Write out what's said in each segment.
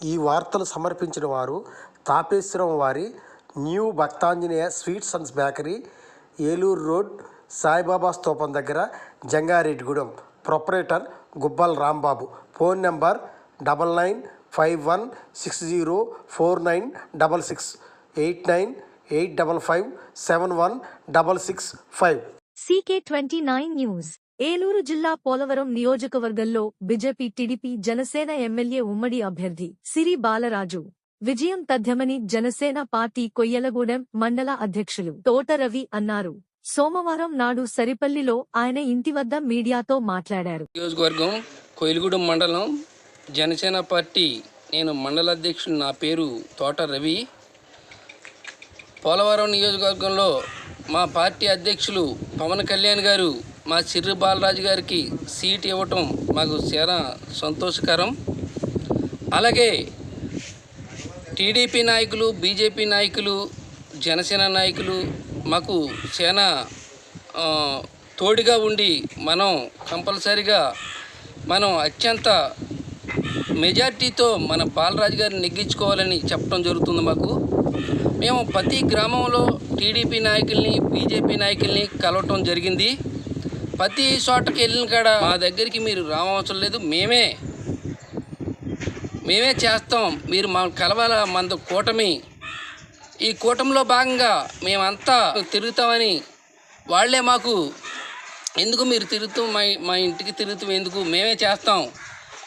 ఈ వార్తలు సమర్పించిన వారు తాపేశ్వరం వారి new Bhaktanjaneya sweets and bakery, Eluru road, Saibaba స్తూపం దగ్గర, Jangareddygudem. Proprietor Gubbal Rambabu. Phone number 9951604966 8985571665. CK29 news. Eluru జిల్లా పోలవరం నియోజకవర్గంలో బీజేపీ, టీడీపీ, జనసేన ఎమ్మెల్యే ఉమ్మడి అభ్యర్థి సిరి బాలరాజు విజయం తథ్యమని జనసేన పార్టీ కొయ్యలగూడెం మండల అధ్యక్షులు తోట రవి అన్నారు. సోమవారం నాడు సరిపల్లిలో ఆయన ఇంటి వద్ద మీడియాతో మాట్లాడారు. నియోజకవర్గం కొయ్యలగూడెం మండలం జనసేన పార్టీ, నేను మండల అధ్యక్షుడు. నా పేరు తోట రవి. పోలవరం నియోజకవర్గంలో మా పార్టీ అధ్యక్షులు పవన్ కళ్యాణ్ గారు మా సిర్రి బాలరాజు గారికి సీట్ ఇవ్వటం మాకు చాలా సంతోషకరం. అలాగే టీడీపీ నాయకులు, బీజేపీ నాయకులు, జనసేన నాయకులు మాకు చాలా తోడుగా ఉండి మనం కంపల్సరిగా అత్యంత మెజార్టీతో మన బాలరాజు గారిని నెగ్గించుకోవాలని చెప్పడం జరుగుతుంది. మేము ప్రతి గ్రామంలో టీడీపీ నాయకుల్ని, బీజేపీ నాయకుల్ని కలవటం జరిగింది. ప్రతి చోటకి వెళ్ళిన కాడ మా దగ్గరికి మీరు రావవసరం లేదు, మేమే చేస్తాం, మీరు మా కలవాల. మన కూటమి, ఈ కూటమిలో భాగంగా మేమంతా తిరుగుతామని వాళ్ళే మాకు ఎందుకు మీరు తిరుగుతూ మా ఇంటికి తిరుగుతూ ఎందుకు, మేమే చేస్తాం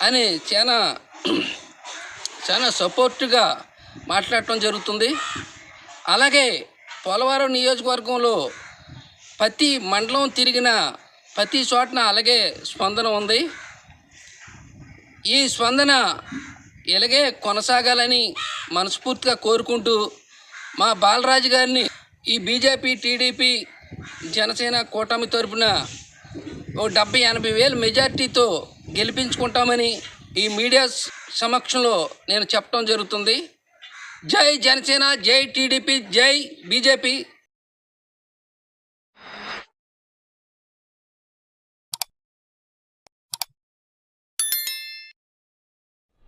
అని చాలా సపోర్టుగా మాట్లాడటం జరుగుతుంది. అలాగే పోలవరం నియోజకవర్గంలో ప్రతి మండలం తిరిగిన ప్రతి చోటన అలాగే స్పందన ఉంది. ఈ స్పందన ఇలాగే కొనసాగాలని మనస్ఫూర్తిగా కోరుకుంటూ మా బాలరాజు గారిని ఈ బీజేపీ, టీడీపీ, జనసేన కూటమి తరపున 70-80 వేల మెజార్టీతో గెలిపించుకుంటామని ఈ మీడియా సమక్షంలో నేను చెప్పడం జరుగుతుంది. జై జనసేన, జై టీడీపీ, జై బీజేపీ.